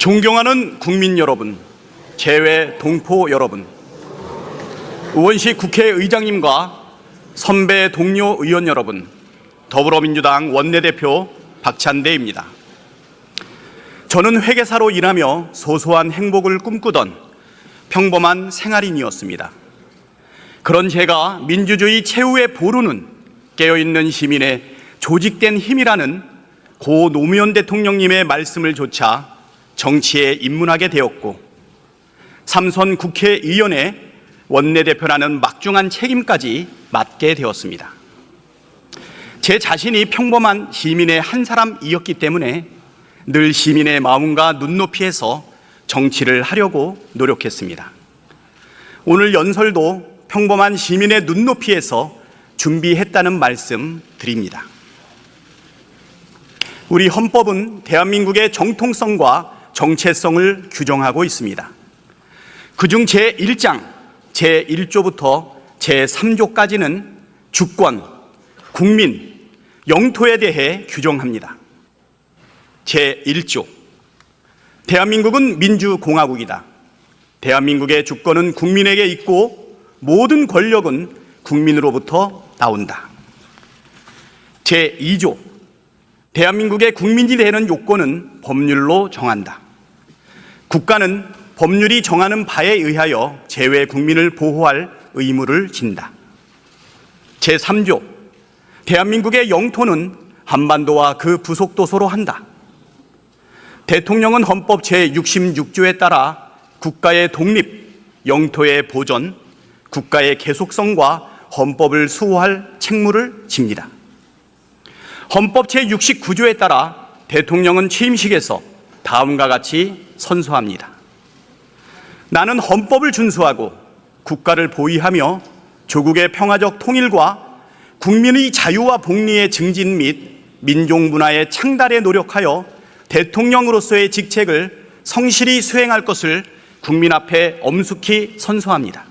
존경하는 국민 여러분, 재외 동포 여러분, 의원시 국회의장님과 선배 동료 의원 여러분, 더불어민주당 원내대표 박찬대입니다. 저는 회계사로 일하며 소소한 행복을 꿈꾸던 평범한 생활인이었습니다. 그런 제가 민주주의 최후의 보루는 깨어있는 시민의 조직된 힘이라는 고 노무현 대통령님의 말씀을 조차 정치에 입문하게 되었고, 삼선 국회의원의 원내대표라는 막중한 책임까지 맡게 되었습니다. 제 자신이 평범한 시민의 한 사람이었기 때문에 늘 시민의 마음과 눈높이에서 정치를 하려고 노력했습니다. 오늘 연설도 평범한 시민의 눈높이에서 준비했다는 말씀 드립니다. 우리 헌법은 대한민국의 정통성과 정체성을 규정하고 있습니다. 그중 제1장 제1조부터 제3조까지는 주권, 국민, 영토에 대해 규정합니다. 제1조, 대한민국은 민주공화국이다. 대한민국의 주권은 국민에게 있고 모든 권력은 국민으로부터 나온다. 제2조, 대한민국의 국민이 되는 요건은 법률로 정한다. 국가는 법률이 정하는 바에 의하여 재외 국민을 보호할 의무를 진다. 제3조, 대한민국의 영토는 한반도와 그 부속도서로 한다. 대통령은 헌법 제66조에 따라 국가의 독립, 영토의 보전, 국가의 계속성과 헌법을 수호할 책무를 집니다. 헌법 제69조에 따라 대통령은 취임식에서 다음과 같이 선서합니다. 나는 헌법을 준수하고 국가를 보위하며 조국의 평화적 통일과 국민의 자유와 복리의 증진 및 민족 문화의 창달에 노력하여 대통령으로서의 직책을 성실히 수행할 것을 국민 앞에 엄숙히 선서합니다.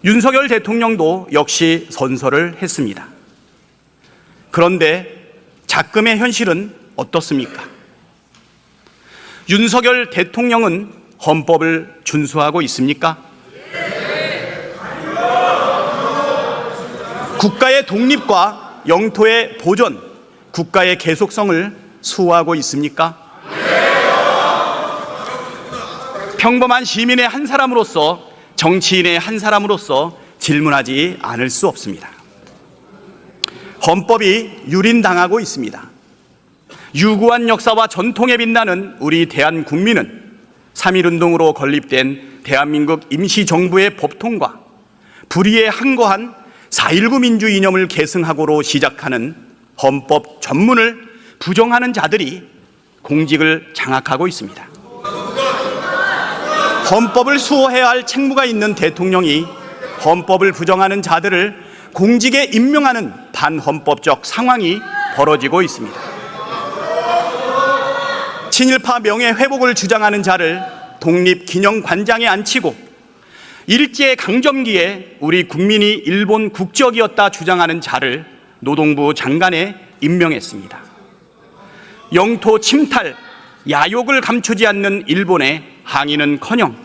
윤석열 대통령도 역시 선서를 했습니다. 그런데 작금의 현실은 어떻습니까? 윤석열 대통령은 헌법을 준수하고 있습니까? 국가의 독립과 영토의 보전, 국가의 계속성을 수호하고 있습니까? 평범한 시민의 한 사람으로서, 정치인의 한 사람으로서 질문하지 않을 수 없습니다. 헌법이 유린당하고 있습니다. 유구한 역사와 전통에 빛나는 우리 대한국민은 3.1운동으로 건립된 대한민국 임시정부의 법통과 불의에 항거한 4.19 민주 이념을 계승하고로 시작하는 헌법 전문을 부정하는 자들이 공직을 장악하고 있습니다. 헌법을 수호해야 할 책무가 있는 대통령이 헌법을 부정하는 자들을 공직에 임명하는 반헌법적 상황이 벌어지고 있습니다. 친일파 명예회복을 주장하는 자를 독립기념관장에 앉히고 일제강점기에 우리 국민이 일본 국적이었다 주장하는 자를 노동부 장관에 임명했습니다. 영토 침탈, 야욕을 감추지 않는 일본에 항의는커녕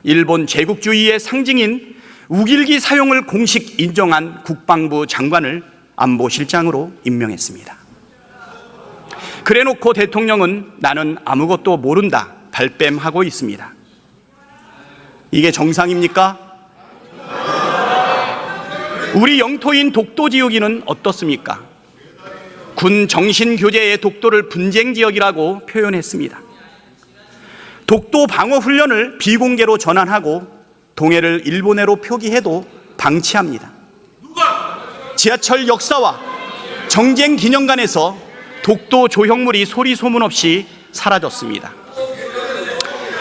일본 제국주의의 상징인 우길기 사용을 공식 인정한 국방부 장관을 안보실장으로 임명했습니다. 그래놓고 대통령은 나는 아무것도 모른다 발뺌하고 있습니다. 이게 정상입니까? 우리 영토인 독도지역이는 어떻습니까? 군 정신교재의 독도를 분쟁지역이라고 표현했습니다. 독도 방어훈련을 비공개로 전환하고 동해를 일본해로 표기해도 방치합니다. 지하철 역사와 정쟁기념관에서 독도 조형물이 소리 소문 없이 사라졌습니다.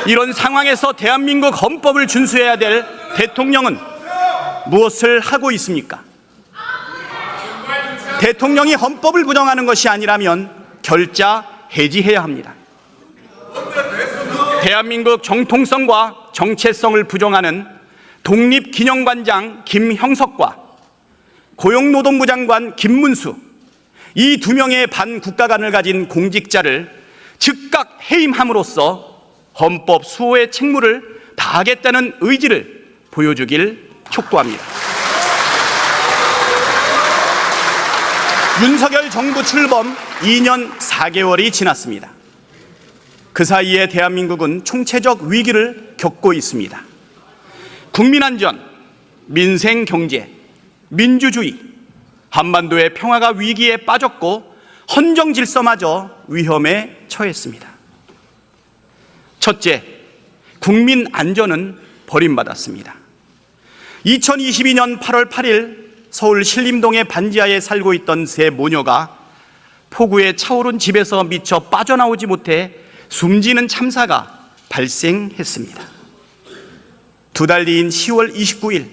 이런 상황에서 대한민국 헌법을 준수해야 될 대통령은 무엇을 하고 있습니까? 대통령이 헌법을 부정하는 것이 아니라면 결자 해지해야 합니다. 대한민국 정통성과 정체성을 부정하는 독립기념관장 김형석과 고용노동부 장관 김문수, 이 두 명의 반국가관을 가진 공직자를 즉각 해임함으로써 헌법 수호의 책무를 다하겠다는 의지를 보여주길 촉구합니다. 윤석열 정부 출범 2년 4개월이 지났습니다. 그 사이에 대한민국은 총체적 위기를 겪고 있습니다. 국민 안전, 민생 경제, 민주주의, 한반도의 평화가 위기에 빠졌고 헌정 질서마저 위험에 처했습니다. 첫째, 국민 안전은 버림받았습니다. 2022년 8월 8일 서울 신림동의 반지하에 살고 있던 세 모녀가 폭우에 차오른 집에서 미처 빠져나오지 못해 숨지는 참사가 발생했습니다. 두 달 뒤인 10월 29일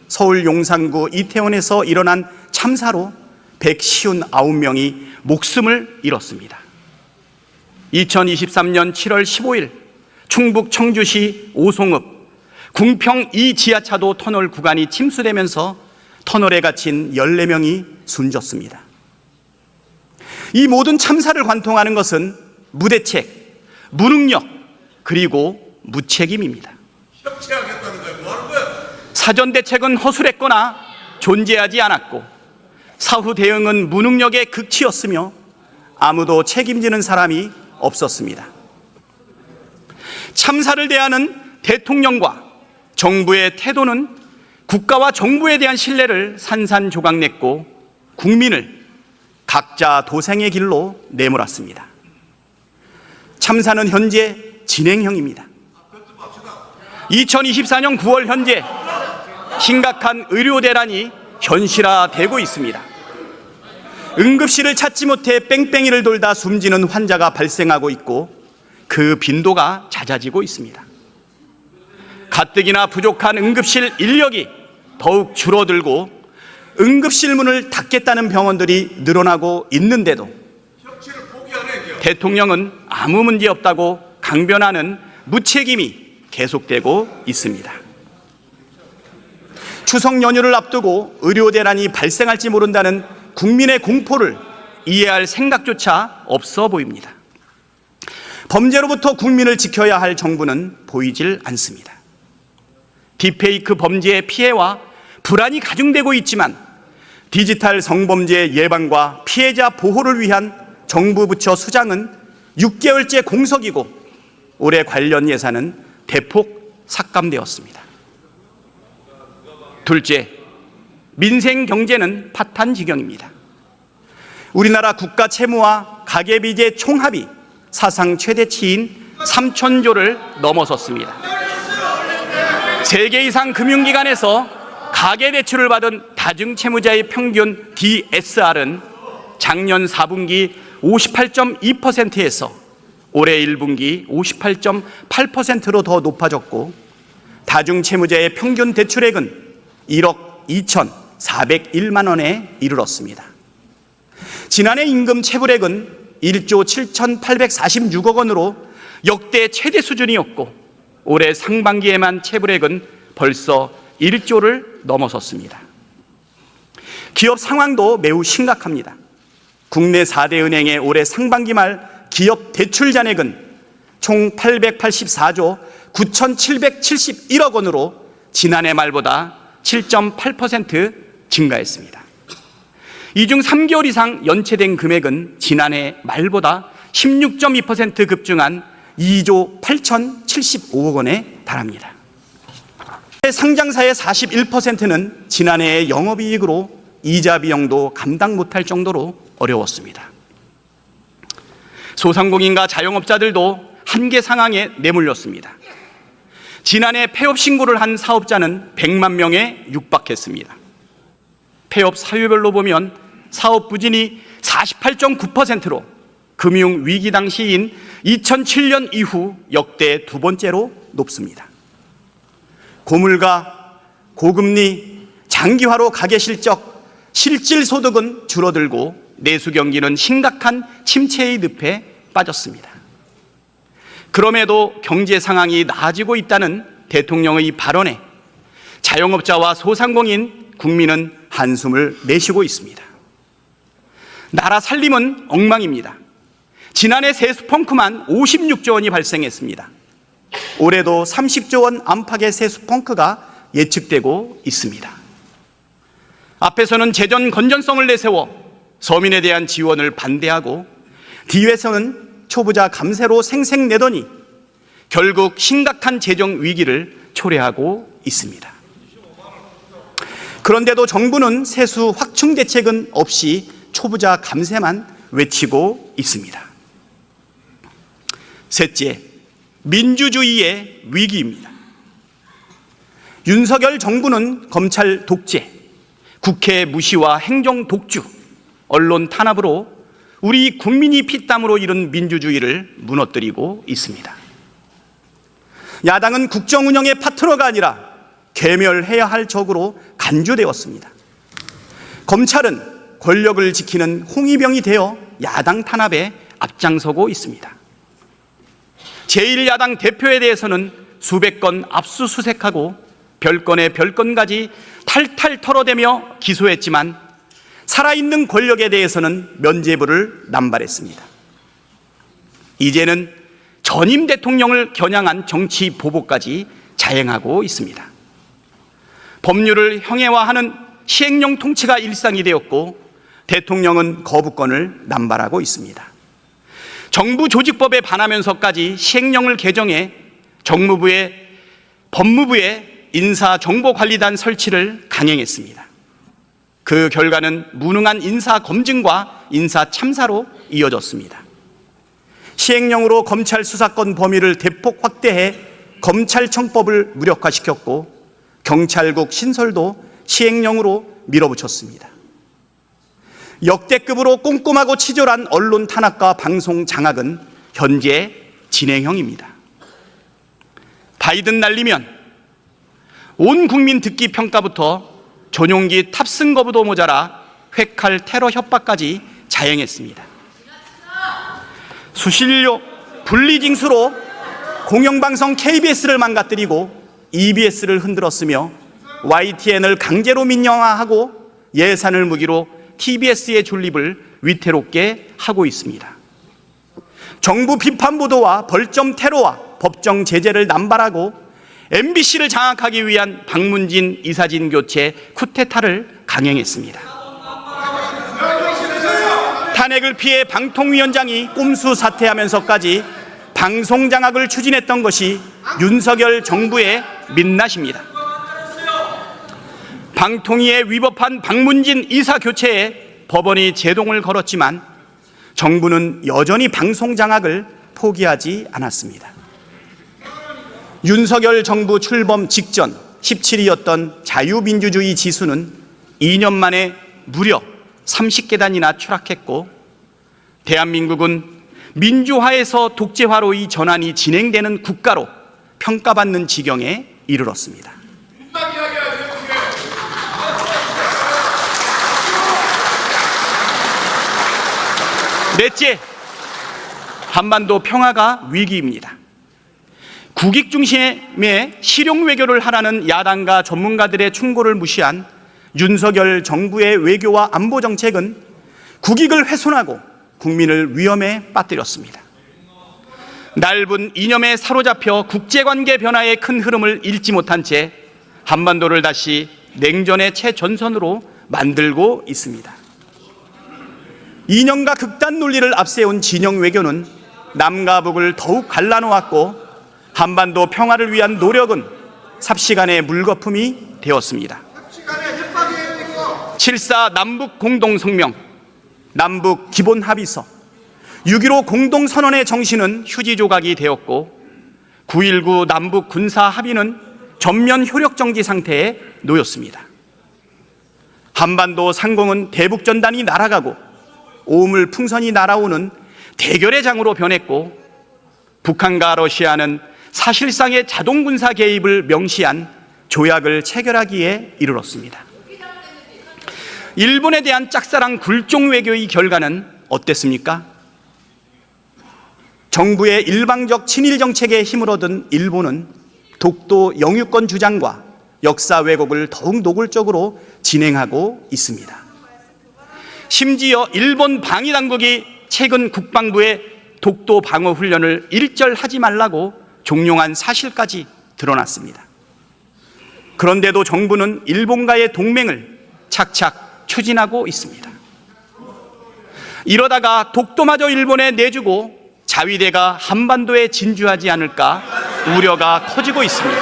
서울 용산구 이태원에서 일어난 참사로 159명이 목숨을 잃었습니다. 2023년 7월 15일 충북 청주시 오송읍 궁평 2 지하차도 터널 구간이 침수되면서 터널에 갇힌 14명이 숨졌습니다. 이 모든 참사를 관통하는 것은 무대책, 무능력, 그리고 무책임입니다. 사전 대책은 허술했거나 존재하지 않았고 사후 대응은 무능력의 극치였으며 아무도 책임지는 사람이 없었습니다. 참사를 대하는 대통령과 정부의 태도는 국가와 정부에 대한 신뢰를 산산조각냈고 국민을 각자 도생의 길로 내몰았습니다. 참사는 현재 진행형입니다. 2024년 9월 현재 심각한 의료 대란이 현실화되고 있습니다. 응급실을 찾지 못해 뺑뺑이를 돌다 숨지는 환자가 발생하고 있고 그 빈도가 잦아지고 있습니다. 가뜩이나 부족한 응급실 인력이 더욱 줄어들고 응급실 문을 닫겠다는 병원들이 늘어나고 있는데도 대통령은 아무 문제 없다고 강변하는 무책임이 계속되고 있습니다. 추석 연휴를 앞두고 의료 대란이 발생할지 모른다는 국민의 공포를 이해할 생각조차 없어 보입니다. 범죄로부터 국민을 지켜야 할 정부는 보이질 않습니다. 딥페이크 범죄의 피해와 불안이 가중되고 있지만 디지털 성범죄 예방과 피해자 보호를 위한 정부 부처 수장은 6개월째 공석이고 올해 관련 예산은 대폭 삭감되었습니다. 둘째, 민생 경제는 파탄 지경입니다. 우리나라 국가 채무와 가계비제 총합이 사상 최대치인 3,000조를 넘어섰습니다. 세계 이상 금융기관에서 가계대출을 받은 다중채무자의 평균 DSR은 작년 4분기 58.2%에서 올해 1분기 58.8%로 더 높아졌고 다중채무자의 평균 대출액은 1억 2,401만 원에 이르렀습니다. 지난해 임금 체불액은 1조 7,846억 원으로 역대 최대 수준이었고 올해 상반기에만 체불액은 벌써 1조를 넘어섰습니다. 기업 상황도 매우 심각합니다. 국내 4대 은행의 올해 상반기 말 기업 대출 잔액은 총 884조 9,771억 원으로 지난해 말보다 7.8% 증가했습니다. 이 중 3개월 이상 연체된 금액은 지난해 말보다 16.2% 급증한 2조 8,075억 원에 달합니다. 상장사의 41%는 지난해의 영업이익으로 이자 비용도 감당 못할 정도로 어려웠습니다. 소상공인과 자영업자들도 한계 상황에 내몰렸습니다. 지난해 폐업 신고를 한 사업자는 100만 명에 육박했습니다. 폐업 사유별로 보면 사업 부진이 48.9%로 금융위기 당시인 2007년 이후 역대 두 번째로 높습니다. 고물가, 고금리, 장기화로 가계실적, 실질소득은 줄어들고 내수경기는 심각한 침체의 늪에 빠졌습니다. 그럼에도 경제 상황이 나아지고 있다는 대통령의 발언에 자영업자와 소상공인, 국민은 한숨을 내쉬고 있습니다. 나라 살림은 엉망입니다. 지난해 세수펑크만 56조 원이 발생했습니다. 올해도 30조 원 안팎의 세수펑크가 예측되고 있습니다. 앞에서는 재정 건전성을 내세워 서민에 대한 지원을 반대하고 뒤에서는 초부자 감세로 생색내더니 결국 심각한 재정 위기를 초래하고 있습니다. 그런데도 정부는 세수 확충 대책은 없이 초부자 감세만 외치고 있습니다. 셋째, 민주주의의 위기입니다. 윤석열 정부는 검찰 독재, 국회 무시와 행정 독주, 언론 탄압으로 우리 국민이 피땀으로 이룬 민주주의를 무너뜨리고 있습니다. 야당은 국정 운영의 파트너가 아니라 괴멸해야 할 적으로 간주되었습니다. 검찰은 권력을 지키는 홍위병이 되어 야당 탄압에 앞장서고 있습니다. 제1야당 대표에 대해서는 수백 건 압수수색하고 별건의 별건까지 탈탈 털어대며 기소했지만 살아있는 권력에 대해서는 면죄부를 남발했습니다. 이제는 전임 대통령을 겨냥한 정치 보복까지 자행하고 있습니다. 법률을 형해화하는 시행령 통치가 일상이 되었고 대통령은 거부권을 남발하고 있습니다. 정부 조직법에 반하면서까지 시행령을 개정해 정무부의 법무부의 인사정보관리단 설치를 강행했습니다. 그 결과는 무능한 인사 검증과 인사 참사로 이어졌습니다. 시행령으로 검찰 수사권 범위를 대폭 확대해 검찰청법을 무력화시켰고 경찰국 신설도 시행령으로 밀어붙였습니다. 역대급으로 꼼꼼하고 치졸한 언론 탄압과 방송 장악은 현재 진행형입니다. 바이든 날리면 온 국민 듣기 평가부터 전용기 탑승 거부도 모자라 회칼 테러 협박까지 자행했습니다. 수신료 분리징수로 공영방송 KBS를 망가뜨리고 EBS를 흔들었으며 YTN을 강제로 민영화하고 예산을 무기로 TBS의 존립을 위태롭게 하고 있습니다. 정부 비판 보도와 벌점 테러와 법정 제재를 남발하고 MBC를 장악하기 위한 박문진 이사진 교체 쿠데타를 강행했습니다. 탄핵을 피해 방통위원장이 꼼수 사퇴하면서까지 방송 장악을 추진했던 것이 윤석열 정부의 민낯입니다. 방통위에 위법한 박문진 이사 교체에 법원이 제동을 걸었지만 정부는 여전히 방송 장악을 포기하지 않았습니다. 윤석열 정부 출범 직전 17위였던 자유민주주의 지수는 2년 만에 무려 30계단이나 추락했고 대한민국은 민주화에서 독재화로 이 전환이 진행되는 국가로 평가받는 지경에 이르렀습니다. 넷째, 한반도 평화가 위기입니다. 국익 중심의 실용 외교를 하라는 야당과 전문가들의 충고를 무시한 윤석열 정부의 외교와 안보 정책은 국익을 훼손하고 국민을 위험에 빠뜨렸습니다. 넓은 이념에 사로잡혀 국제관계 변화의 큰 흐름을 읽지 못한 채 한반도를 다시 냉전의 최전선으로 만들고 있습니다. 이념과 극단 논리를 앞세운 진영 외교는 남과 북을 더욱 갈라놓았고 한반도 평화를 위한 노력은 삽시간의 물거품이 되었습니다. 7.4 남북 공동성명, 남북 기본합의서, 6.15 공동선언의 정신은 휴지 조각이 되었고 9.19 남북 군사합의는 전면 효력정지 상태에 놓였습니다. 한반도 상공은 대북전단이 날아가고 오물 풍선이 날아오는 대결의 장으로 변했고 북한과 러시아는 사실상의 자동군사 개입을 명시한 조약을 체결하기에 이르렀습니다. 일본에 대한 짝사랑 굴종 외교의 결과는 어땠습니까? 정부의 일방적 친일 정책에 힘을 얻은 일본은 독도 영유권 주장과 역사 왜곡을 더욱 노골적으로 진행하고 있습니다. 심지어 일본 방위당국이 최근 국방부에 독도 방어 훈련을 일절하지 말라고 종용한 사실까지 드러났습니다. 그런데도 정부는 일본과의 동맹을 착착 추진하고 있습니다. 이러다가 독도마저 일본에 내주고 자위대가 한반도에 진주하지 않을까 우려가 커지고 있습니다.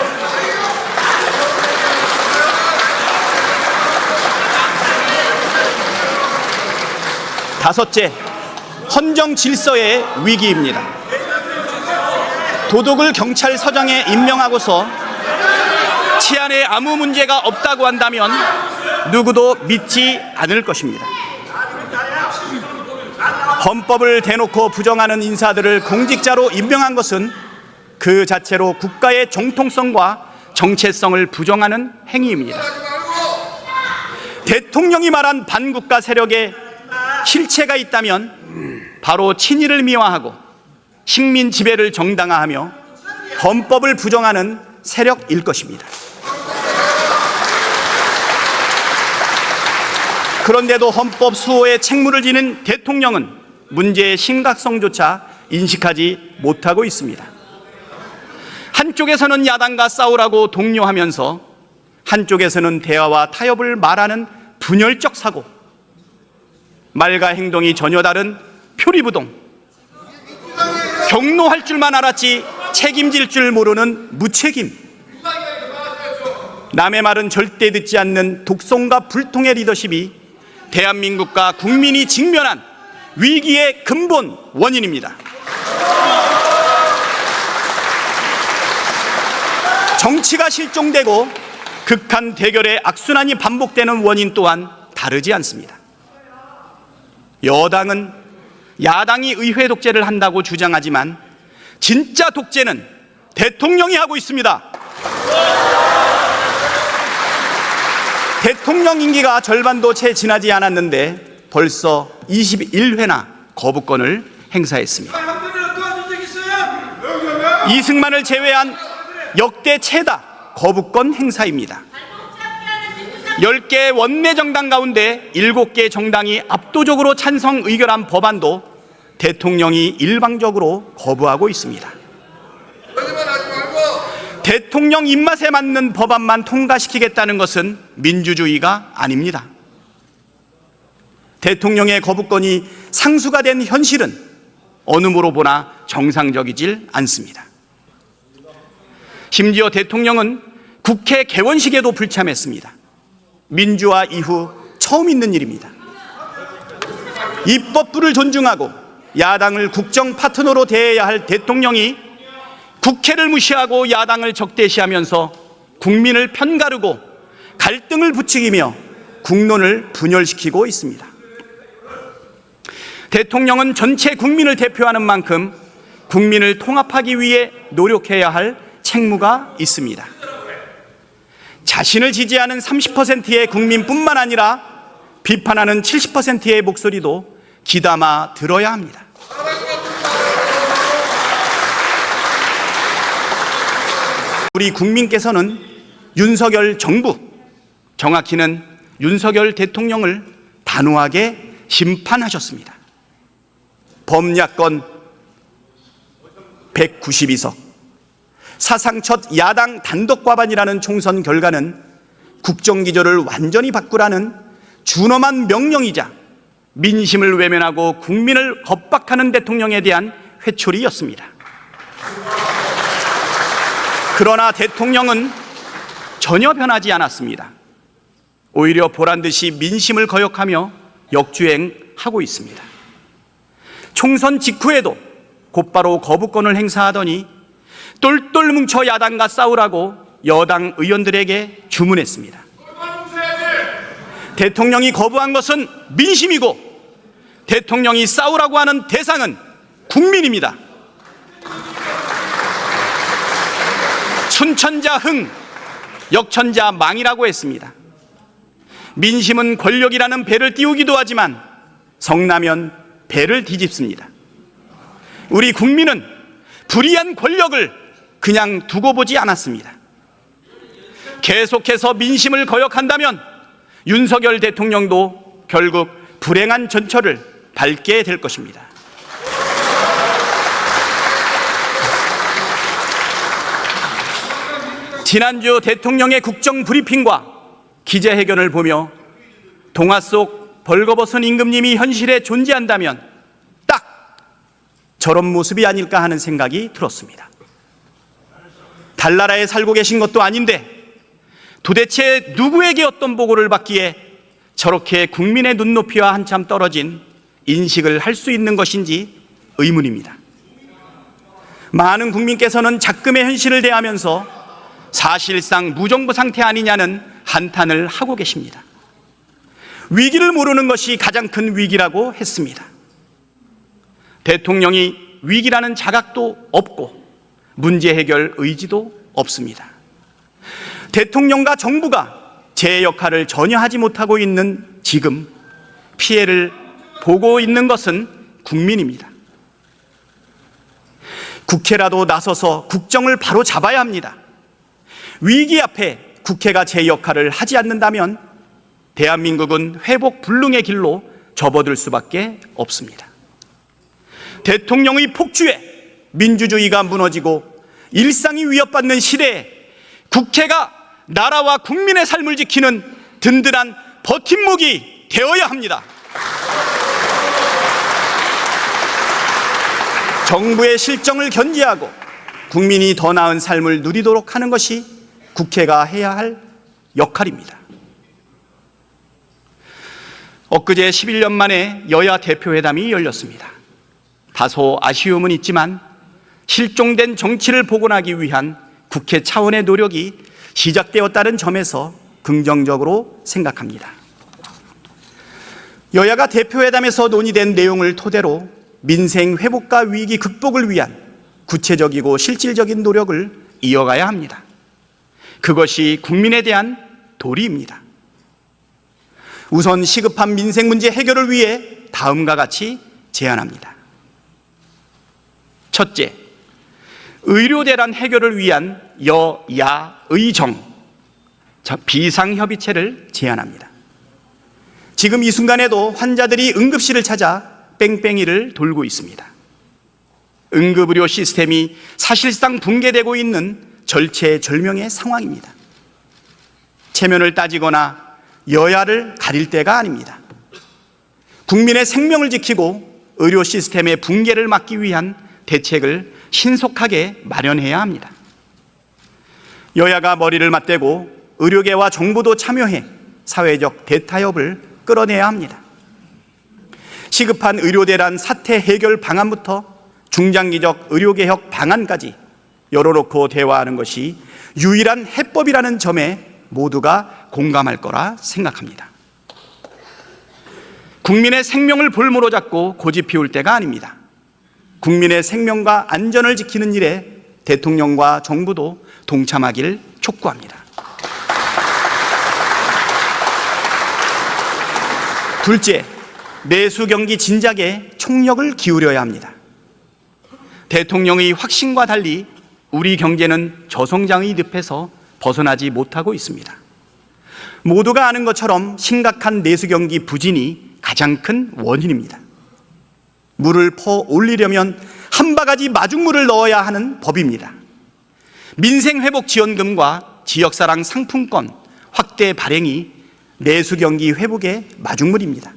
다섯째, 헌정 질서의 위기입니다. 도둑을 경찰서장에 임명하고서 치안에 아무 문제가 없다고 한다면 누구도 믿지 않을 것입니다. 헌법을 대놓고 부정하는 인사들을 공직자로 임명한 것은 그 자체로 국가의 정통성과 정체성을 부정하는 행위입니다. 대통령이 말한 반국가 세력에 실체가 있다면 바로 친일을 미화하고 식민 지배를 정당화하며 헌법을 부정하는 세력일 것입니다. 그런데도 헌법 수호에 책무를 지는 대통령은 문제의 심각성조차 인식하지 못하고 있습니다. 한쪽에서는 야당과 싸우라고 독려하면서 한쪽에서는 대화와 타협을 말하는 분열적 사고, 말과 행동이 전혀 다른 표리부동, 경노할 줄만 알았지 책임질 줄 모르는 무책임, 남의 말은 절대 듣지 않는 독선과 불통의 리더십이 대한민국과 국민이 직면한 위기의 근본 원인입니다. 정치가 실종되고 극한 대결의 악순환이 반복되는 원인 또한 다르지 않습니다. 여당은 야당이 의회 독재를 한다고 주장하지만 진짜 독재는 대통령이 하고 있습니다. 대통령 임기가 절반도 채 지나지 않았는데 벌써 21회나 거부권을 행사했습니다. 이승만을 제외한 역대 최다 거부권 행사입니다. 10개 원내 정당 가운데 7개 정당이 압도적으로 찬성 의결한 법안도 대통령이 일방적으로 거부하고 있습니다. 대통령 입맛에 맞는 법안만 통과시키겠다는 것은 민주주의가 아닙니다. 대통령의 거부권이 상수가 된 현실은 어느 모로 보나 정상적이질 않습니다. 심지어 대통령은 국회 개원식에도 불참했습니다. 민주화 이후 처음 있는 일입니다. 입법부를 존중하고 야당을 국정 파트너로 대해야 할 대통령이 국회를 무시하고 야당을 적대시하면서 국민을 편가르고 갈등을 부추기며 국론을 분열시키고 있습니다. 대통령은 전체 국민을 대표하는 만큼 국민을 통합하기 위해 노력해야 할 책무가 있습니다. 자신을 지지하는 30%의 국민뿐만 아니라 비판하는 70%의 목소리도 귀담아 들어야 합니다. 우리 국민께서는 윤석열 정부, 정확히는 윤석열 대통령을 단호하게 심판하셨습니다. 범야권 192석, 사상 첫 야당 단독 과반이라는 총선 결과는 국정기조를 완전히 바꾸라는 준엄한 명령이자 민심을 외면하고 국민을 겁박하는 대통령에 대한 회초리였습니다. 그러나 대통령은 전혀 변하지 않았습니다. 오히려 보란듯이 민심을 거역하며 역주행하고 있습니다. 총선 직후에도 곧바로 거부권을 행사하더니 똘똘 뭉쳐 야당과 싸우라고 여당 의원들에게 주문했습니다. 대통령이 거부한 것은 민심이고 대통령이 싸우라고 하는 대상은 국민입니다. 순천자 흥, 역천자 망이라고 했습니다. 민심은 권력이라는 배를 띄우기도 하지만 성나면 배를 뒤집습니다. 우리 국민은 불의한 권력을 그냥 두고 보지 않았습니다. 계속해서 민심을 거역한다면 윤석열 대통령도 결국 불행한 전철을 밟게 될 것입니다. 지난주 대통령의 국정 브리핑과 기자회견을 보며 동화 속 벌거벗은 임금님이 현실에 존재한다면 딱 저런 모습이 아닐까 하는 생각이 들었습니다. 달나라에 살고 계신 것도 아닌데 도대체 누구에게 어떤 보고를 받기에 저렇게 국민의 눈높이와 한참 떨어진 인식을 할 수 있는 것인지 의문입니다. 많은 국민께서는 작금의 현실을 대하면서 사실상 무정부 상태 아니냐는 한탄을 하고 계십니다. 위기를 모르는 것이 가장 큰 위기라고 했습니다. 대통령이 위기라는 자각도 없고 문제 해결 의지도 없습니다. 대통령과 정부가 제 역할을 전혀 하지 못하고 있는 지금 피해를 보고 있는 것은 국민입니다. 국회라도 나서서 국정을 바로 잡아야 합니다. 위기 앞에 국회가 제 역할을 하지 않는다면 대한민국은 회복 불능의 길로 접어들 수밖에 없습니다. 대통령의 폭주에 민주주의가 무너지고 일상이 위협받는 시대에 국회가 나라와 국민의 삶을 지키는 든든한 버팀목이 되어야 합니다. 정부의 실정을 견제하고 국민이 더 나은 삶을 누리도록 하는 것이 국회가 해야 할 역할입니다. 엊그제 11년 만에 여야 대표회담이 열렸습니다. 다소 아쉬움은 있지만 실종된 정치를 복원하기 위한 국회 차원의 노력이 시작되었다는 점에서 긍정적으로 생각합니다. 여야가 대표회담에서 논의된 내용을 토대로 민생 회복과 위기 극복을 위한 구체적이고 실질적인 노력을 이어가야 합니다. 그것이 국민에 대한 도리입니다. 우선 시급한 민생 문제 해결을 위해 다음과 같이 제안합니다. 첫째, 의료 대란 해결을 위한 여야의 비상협의체를 제안합니다. 지금 이 순간에도 환자들이 응급실을 찾아 뺑뺑이를 돌고 있습니다. 응급의료 시스템이 사실상 붕괴되고 있는 절체절명의 상황입니다. 체면을 따지거나 여야를 가릴 때가 아닙니다. 국민의 생명을 지키고 의료 시스템의 붕괴를 막기 위한 대책을 신속하게 마련해야 합니다. 여야가 머리를 맞대고 의료계와 정부도 참여해 사회적 대타협을 끌어내야 합니다. 시급한 의료대란 사태 해결 방안부터 중장기적 의료개혁 방안까지 열어놓고 대화하는 것이 유일한 해법이라는 점에 모두가 공감할 거라 생각합니다. 국민의 생명을 볼모로 잡고 고집 피울 때가 아닙니다. 국민의 생명과 안전을 지키는 일에 대통령과 정부도 동참하길 촉구합니다. 둘째, 내수 경기 진작에 총력을 기울여야 합니다. 대통령의 확신과 달리 우리 경제는 저성장의 늪에서 벗어나지 못하고 있습니다. 모두가 아는 것처럼 심각한 내수 경기 부진이 가장 큰 원인입니다. 물을 퍼 올리려면 한 바가지 마중물을 넣어야 하는 법입니다. 민생회복지원금과 지역사랑 상품권 확대 발행이 내수경기 회복의 마중물입니다.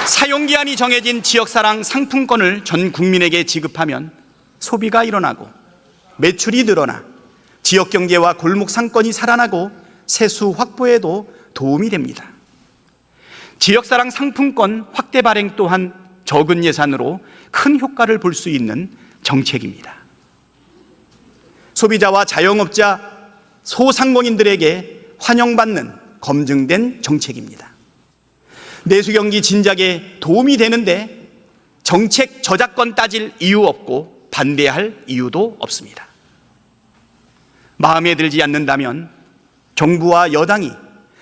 사용기한이 정해진 지역사랑 상품권을 전 국민에게 지급하면 소비가 일어나고 매출이 늘어나 지역경제와 골목상권이 살아나고 세수 확보에도 도움이 됩니다. 지역사랑 상품권 확대 발행 또한 적은 예산으로 큰 효과를 볼 수 있는 정책입니다. 소비자와 자영업자, 소상공인들에게 환영받는 검증된 정책입니다. 내수경기 진작에 도움이 되는데 정책 저작권 따질 이유 없고 반대할 이유도 없습니다. 마음에 들지 않는다면 정부와 여당이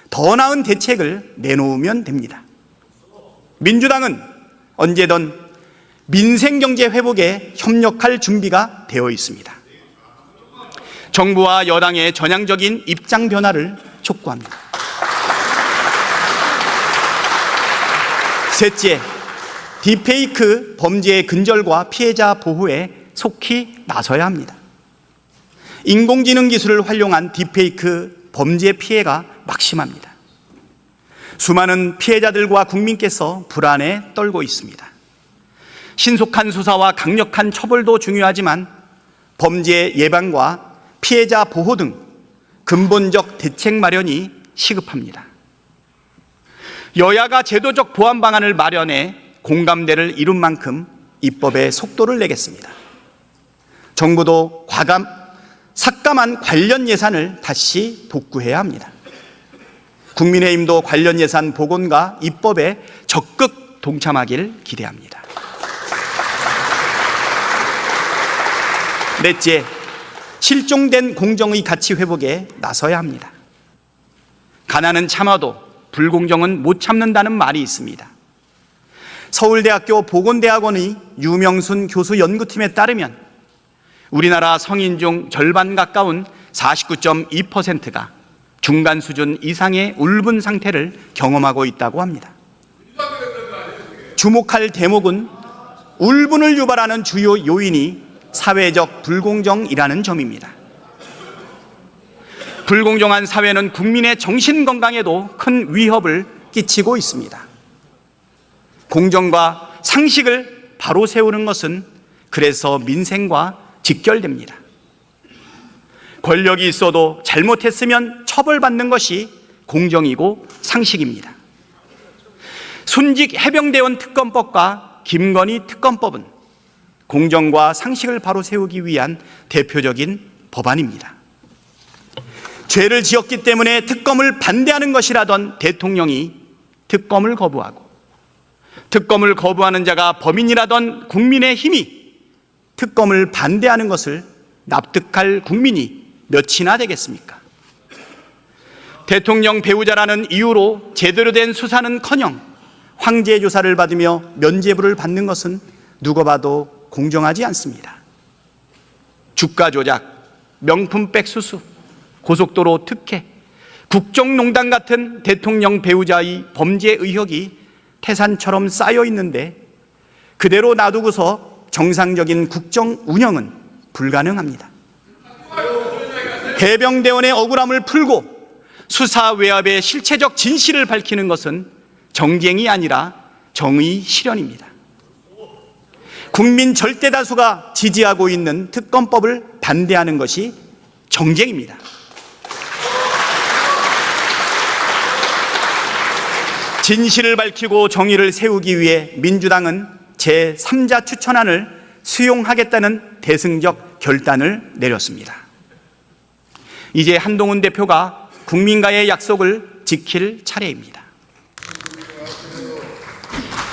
더 나은 대책을 내놓으면 됩니다. 민주당은 언제든 민생경제 회복에 협력할 준비가 되어 있습니다. 정부와 여당의 전향적인 입장 변화를 촉구합니다. 셋째, 딥페이크 범죄의 근절과 피해자 보호에 속히 나서야 합니다. 인공지능 기술을 활용한 딥페이크 범죄 피해가 막심합니다. 수많은 피해자들과 국민께서 불안에 떨고 있습니다. 신속한 수사와 강력한 처벌도 중요하지만 범죄 예방과 피해자 보호 등 근본적 대책 마련이 시급합니다. 여야가 제도적 보완 방안을 마련해 공감대를 이룬 만큼 입법에 속도를 내겠습니다. 정부도 삭감한 관련 예산을 다시 복구해야 합니다. 국민의힘도 관련 예산 복원과 입법에 적극 동참하길 기대합니다. 넷째, 실종된 공정의 가치 회복에 나서야 합니다. 가난은 참아도 불공정은 못 참는다는 말이 있습니다. 서울대학교 보건대학원의 유명순 교수 연구팀에 따르면 우리나라 성인 중 절반 가까운 49.2%가 중간 수준 이상의 울분 상태를 경험하고 있다고 합니다. 주목할 대목은 울분을 유발하는 주요 요인이 사회적 불공정이라는 점입니다. 불공정한 사회는 국민의 정신 건강에도 큰 위협을 끼치고 있습니다. 공정과 상식을 바로 세우는 것은 그래서 민생과 직결됩니다. 권력이 있어도 잘못했으면 처벌받는 것이 공정이고 상식입니다. 순직 해병대원 특검법과 김건희 특검법은 공정과 상식을 바로 세우기 위한 대표적인 법안입니다. 죄를 지었기 때문에 특검을 반대하는 것이라던 대통령이 특검을 거부하고 특검을 거부하는 자가 범인이라던 국민의힘이 특검을 반대하는 것을 납득할 국민이 몇이나 되겠습니까? 대통령 배우자라는 이유로 제대로 된 수사는커녕 황제 조사를 받으며 면죄부를 받는 것은 누가 봐도 공정하지 않습니다. 주가 조작, 명품백 수수, 고속도로 특혜, 국정농단 같은 대통령 배우자의 범죄 의혹이 태산처럼 쌓여 있는데 그대로 놔두고서 정상적인 국정 운영은 불가능합니다. 해병대원의 억울함을 풀고 수사 외압의 실체적 진실을 밝히는 것은 정쟁이 아니라 정의 실현입니다. 국민 절대다수가 지지하고 있는 특검법을 반대하는 것이 정쟁입니다. 진실을 밝히고 정의를 세우기 위해 민주당은 제3자 추천안을 수용하겠다는 대승적 결단을 내렸습니다. 이제 한동훈 대표가 국민과의 약속을 지킬 차례입니다.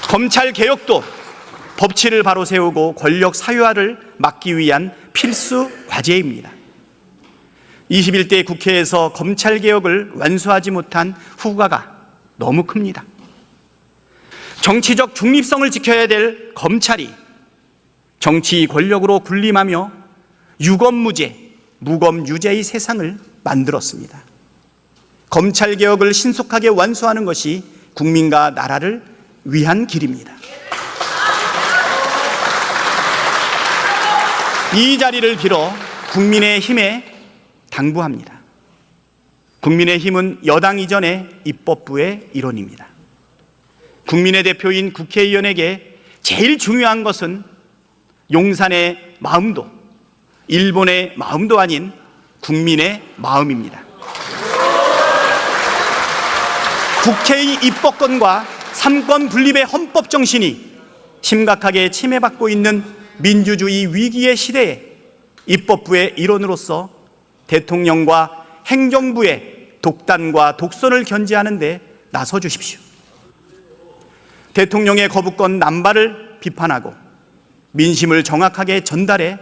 검찰 개혁도 법치를 바로 세우고 권력 사유화를 막기 위한 필수 과제입니다. 21대 국회에서 검찰 개혁을 완수하지 못한 후과가 너무 큽니다. 정치적 중립성을 지켜야 될 검찰이 정치 권력으로 군림하며 유검무죄, 무검유죄의 세상을 만들었습니다. 검찰 개혁을 신속하게 완수하는 것이 국민과 나라를 위한 길입니다. 이 자리를 빌어 국민의힘에 당부합니다. 국민의힘은 여당 이전의 입법부의 일원입니다. 국민의 대표인 국회의원에게 제일 중요한 것은 용산의 마음도 일본의 마음도 아닌 국민의 마음입니다. 국회의 입법권과 삼권 분립의 헌법 정신이 심각하게 침해받고 있는 민주주의 위기의 시대에 입법부의 일원으로서 대통령과 행정부의 독단과 독선을 견제하는 데 나서 주십시오. 대통령의 거부권 남발을 비판하고 민심을 정확하게 전달해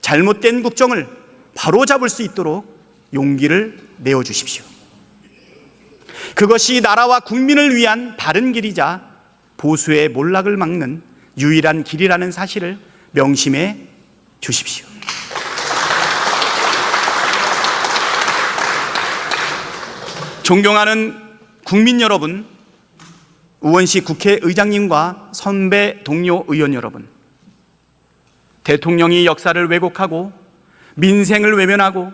잘못된 국정을 바로잡을 수 있도록 용기를 내어 주십시오. 그것이 나라와 국민을 위한 바른 길이자 보수의 몰락을 막는 유일한 길이라는 사실을 명심해 주십시오. 존경하는 국민 여러분, 우원식 국회의장님과 선배 동료 의원 여러분, 대통령이 역사를 왜곡하고 민생을 외면하고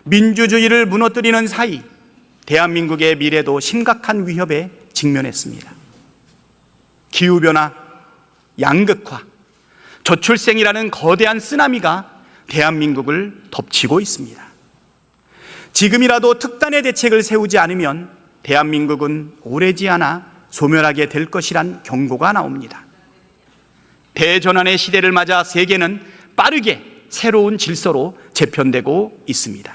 민주주의를 무너뜨리는 사이 대한민국의 미래도 심각한 위협에 직면했습니다. 기후변화, 양극화, 저출생이라는 거대한 쓰나미가 대한민국을 덮치고 있습니다. 지금이라도 특단의 대책을 세우지 않으면 대한민국은 오래지 않아 소멸하게 될 것이란 경고가 나옵니다. 대전환의 시대를 맞아 세계는 빠르게 새로운 질서로 재편되고 있습니다.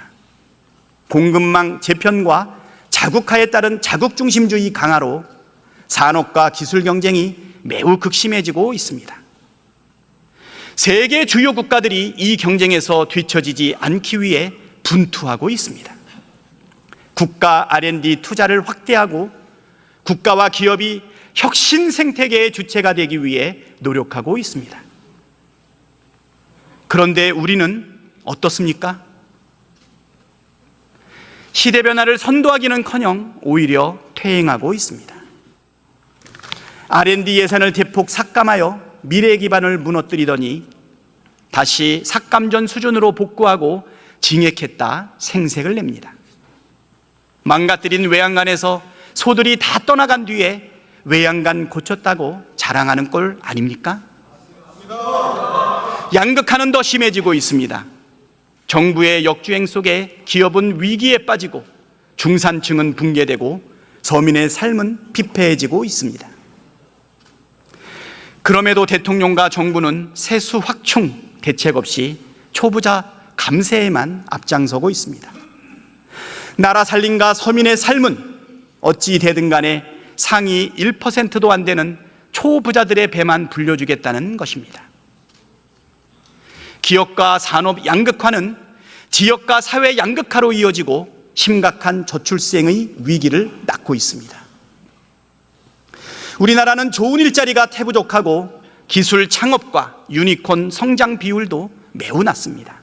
공급망 재편과 자국화에 따른 자국중심주의 강화로 산업과 기술 경쟁이 매우 극심해지고 있습니다. 세계 주요 국가들이 이 경쟁에서 뒤처지지 않기 위해 분투하고 있습니다. 국가 R&D 투자를 확대하고 국가와 기업이 혁신 생태계의 주체가 되기 위해 노력하고 있습니다. 그런데 우리는 어떻습니까? 시대 변화를 선도하기는커녕 오히려 퇴행하고 있습니다. R&D 예산을 대폭 삭감하여 미래 기반을 무너뜨리더니 다시 삭감전 수준으로 복구하고 증액했다 생색을 냅니다. 망가뜨린 외양간에서 소들이 다 떠나간 뒤에 외양간 고쳤다고 자랑하는 꼴 아닙니까? 양극화는 더 심해지고 있습니다. 정부의 역주행 속에 기업은 위기에 빠지고 중산층은 붕괴되고 서민의 삶은 피폐해지고 있습니다. 그럼에도 대통령과 정부는 세수 확충 대책 없이 초부자 감세에만 앞장서고 있습니다. 나라 살림과 서민의 삶은 어찌 되든 간에 상위 1%도 안 되는 초부자들의 배만 불려주겠다는 것입니다. 기업과 산업 양극화는 지역과 사회 양극화로 이어지고 심각한 저출생의 위기를 낳고 있습니다. 우리나라는 좋은 일자리가 태부족하고 기술 창업과 유니콘 성장 비율도 매우 낮습니다.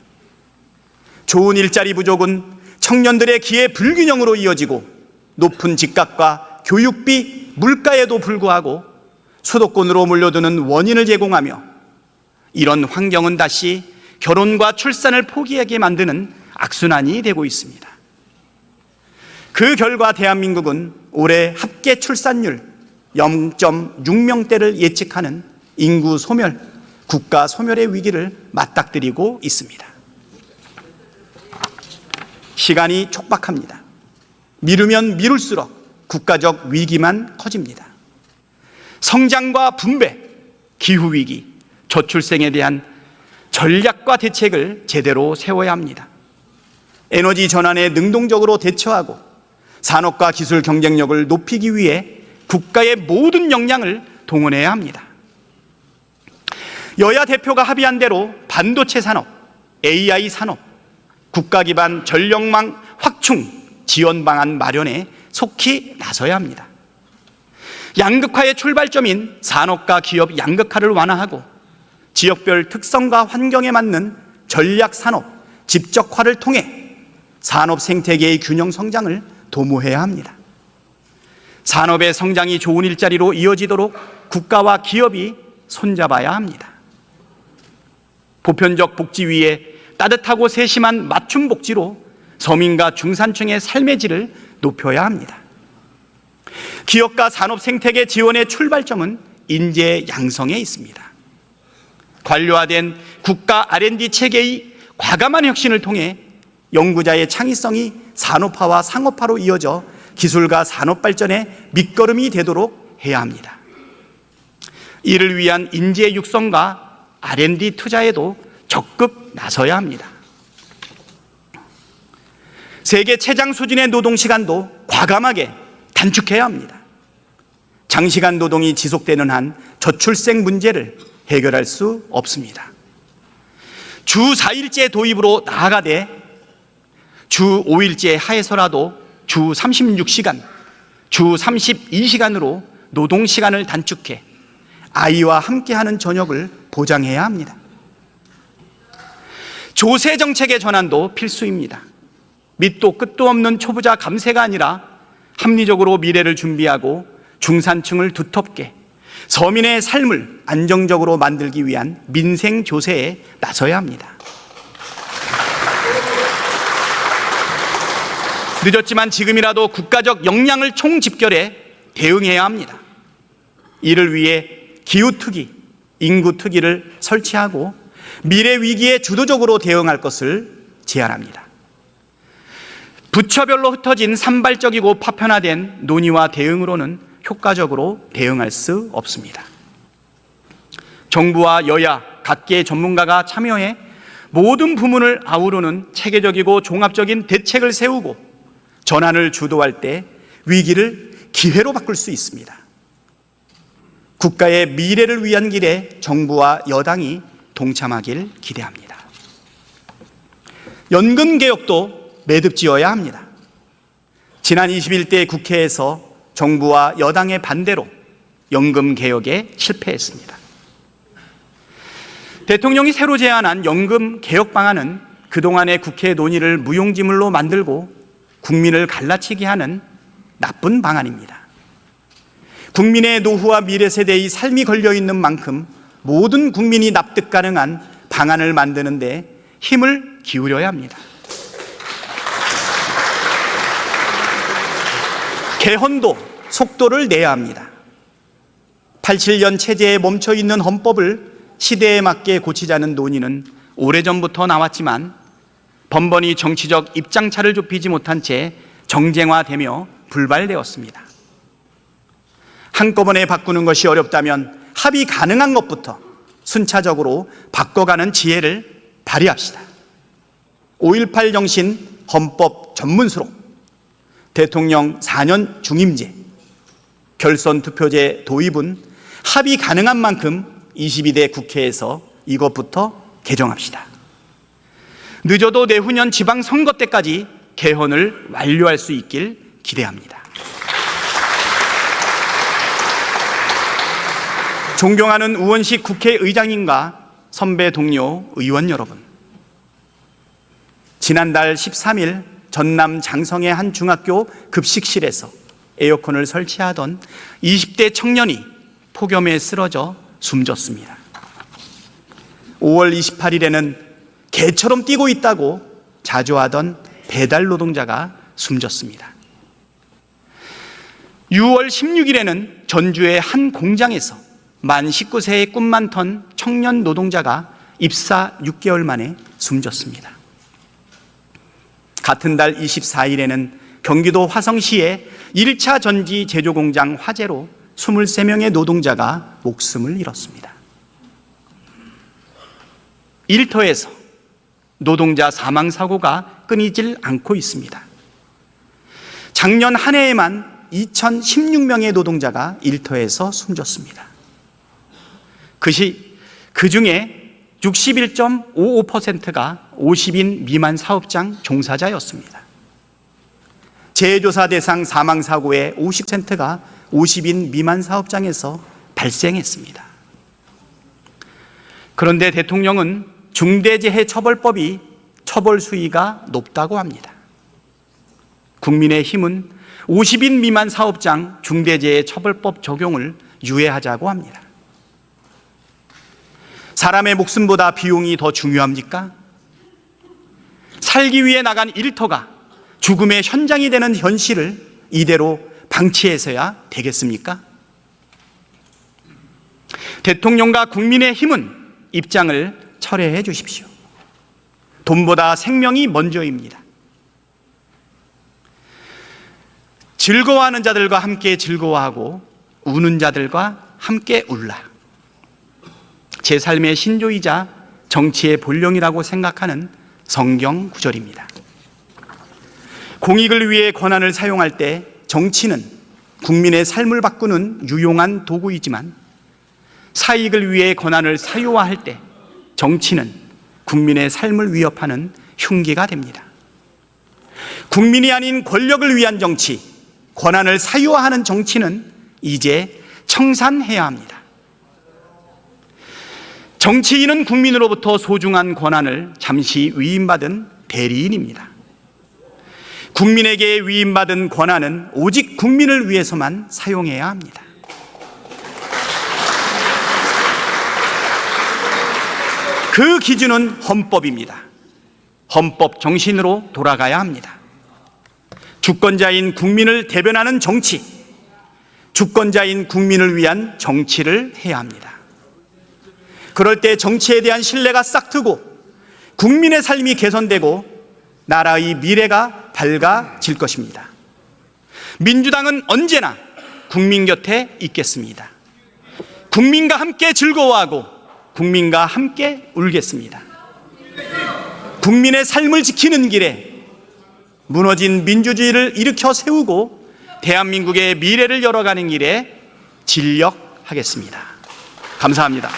좋은 일자리 부족은 청년들의 기회 불균형으로 이어지고 높은 집값과 교육비, 물가에도 불구하고 수도권으로 몰려드는 원인을 제공하며 이런 환경은 다시 결혼과 출산을 포기하게 만드는 악순환이 되고 있습니다. 그 결과 대한민국은 올해 합계 출산율 0.6명대를 예측하는 인구 소멸, 국가 소멸의 위기를 맞닥뜨리고 있습니다. 시간이 촉박합니다. 미루면 미룰수록 국가적 위기만 커집니다. 성장과 분배, 기후위기, 저출생에 대한 전략과 대책을 제대로 세워야 합니다. 에너지 전환에 능동적으로 대처하고 산업과 기술 경쟁력을 높이기 위해 국가의 모든 역량을 동원해야 합니다. 여야 대표가 합의한 대로 반도체 산업, AI 산업, 국가 기반 전력망 확충 지원 방안 마련에 속히 나서야 합니다. 양극화의 출발점인 산업과 기업 양극화를 완화하고 지역별 특성과 환경에 맞는 전략 산업 집적화를 통해 산업 생태계의 균형 성장을 도모해야 합니다. 산업의 성장이 좋은 일자리로 이어지도록 국가와 기업이 손잡아야 합니다. 보편적 복지 위에 따뜻하고 세심한 맞춤 복지로 서민과 중산층의 삶의 질을 높여야 합니다. 기업과 산업 생태계 지원의 출발점은 인재 양성에 있습니다. 관료화된 국가 R&D 체계의 과감한 혁신을 통해 연구자의 창의성이 산업화와 상업화로 이어져 기술과 산업 발전의 밑거름이 되도록 해야 합니다. 이를 위한 인재 육성과 R&D 투자에도 적극 나서야 합니다. 세계 최장 수준의 노동시간도 과감하게 단축해야 합니다. 장시간 노동이 지속되는 한 저출생 문제를 해결할 수 없습니다. 주 4일제 도입으로 나아가되 주 5일제 하에서라도 주 36시간, 주 32시간으로 노동시간을 단축해 아이와 함께하는 저녁을 보장해야 합니다. 조세 정책의 전환도 필수입니다. 밑도 끝도 없는 초부자 감세가 아니라 합리적으로 미래를 준비하고 중산층을 두텁게 서민의 삶을 안정적으로 만들기 위한 민생 조세에 나서야 합니다. 늦었지만 지금이라도 국가적 역량을 총집결해 대응해야 합니다. 이를 위해 기후특위, 인구특위를 설치하고 미래 위기에 주도적으로 대응할 것을 제안합니다. 부처별로 흩어진 산발적이고 파편화된 논의와 대응으로는 효과적으로 대응할 수 없습니다. 정부와 여야, 각계의 전문가가 참여해 모든 부문을 아우르는 체계적이고 종합적인 대책을 세우고 전환을 주도할 때 위기를 기회로 바꿀 수 있습니다. 국가의 미래를 위한 길에 정부와 여당이 동참하길 기대합니다. 연금 개혁도 매듭지어야 합니다. 지난 21대 국회에서 정부와 여당의 반대로 연금 개혁에 실패했습니다. 대통령이 새로 제안한 연금 개혁 방안은 그동안의 국회 논의를 무용지물로 만들고 국민을 갈라치게 하는 나쁜 방안입니다. 국민의 노후와 미래 세대의 삶이 걸려있는 만큼 모든 국민이 납득 가능한 방안을 만드는 데 힘을 기울여야 합니다. 개헌도 속도를 내야 합니다. 87년 체제에 멈춰있는 헌법을 시대에 맞게 고치자는 논의는 오래전부터 나왔지만 번번이 정치적 입장차를 좁히지 못한 채 정쟁화되며 불발되었습니다. 한꺼번에 바꾸는 것이 어렵다면 합의 가능한 것부터 순차적으로 바꿔가는 지혜를 발휘합시다. 5.18 정신 헌법 전문수록, 대통령 4년 중임제, 결선 투표제 도입은 합의 가능한 만큼 22대 국회에서 이것부터 개정합시다. 늦어도 내후년 지방선거 때까지 개헌을 완료할 수 있길 기대합니다. 존경하는 우원식 국회의장님과 선배 동료 의원 여러분, 지난달 13일 전남 장성의 한 중학교 급식실에서 에어컨을 설치하던 20대 청년이 폭염에 쓰러져 숨졌습니다. 5월 28일에는 개처럼 뛰고 있다고 자조하던 배달 노동자가 숨졌습니다. 6월 16일에는 전주의 한 공장에서 만 19세의 꿈만 턴 청년 노동자가 입사 6개월 만에 숨졌습니다. 같은 달 24일에는 경기도 화성시의 1차 전지 제조 공장 화재로 23명의 노동자가 목숨을 잃었습니다. 일터에서 노동자 사망 사고가 끊이질 않고 있습니다. 작년 한 해에만 2016명의 노동자가 일터에서 숨졌습니다. 그 중에 61.55%가 50인 미만 사업장 종사자였습니다. 재조사 대상 사망 사고의 50%가 50인 미만 사업장에서 발생했습니다. 그런데 대통령은 중대재해처벌법이 처벌 수위가 높다고 합니다. 국민의힘은 50인 미만 사업장 중대재해처벌법 적용을 유예하자고 합니다. 사람의 목숨보다 비용이 더 중요합니까? 살기 위해 나간 일터가 죽음의 현장이 되는 현실을 이대로 방치해서야 되겠습니까? 대통령과 국민의힘은 입장을 철회해 주십시오. 돈보다 생명이 먼저입니다. 즐거워하는 자들과 함께 즐거워하고 우는 자들과 함께 울라. 제 삶의 신조이자 정치의 본령이라고 생각하는 성경 구절입니다. 공익을 위해 권한을 사용할 때 정치는 국민의 삶을 바꾸는 유용한 도구이지만 사익을 위해 권한을 사유화할 때 정치는 국민의 삶을 위협하는 흉기가 됩니다. 국민이 아닌 권력을 위한 정치, 권한을 사유화하는 정치는 이제 청산해야 합니다. 정치인은 국민으로부터 소중한 권한을 잠시 위임받은 대리인입니다. 국민에게 위임받은 권한은 오직 국민을 위해서만 사용해야 합니다. 그 기준은 헌법입니다. 헌법 정신으로 돌아가야 합니다. 주권자인 국민을 대변하는 정치, 주권자인 국민을 위한 정치를 해야 합니다. 그럴 때 정치에 대한 신뢰가 싹트고 국민의 삶이 개선되고 나라의 미래가 밝아질 것입니다. 민주당은 언제나 국민 곁에 있겠습니다. 국민과 함께 즐거워하고 국민과 함께 울겠습니다. 국민의 삶을 지키는 길에 무너진 민주주의를 일으켜 세우고 대한민국의 미래를 열어가는 길에 진력하겠습니다. 감사합니다.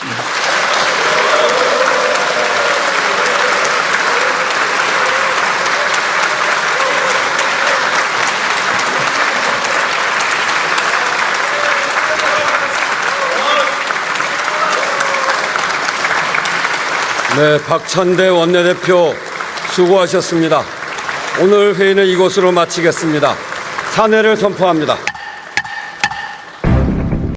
네, 박찬대 원내대표 수고하셨습니다. 오늘 회의는 이것으로 마치겠습니다. 사내를 선포합니다.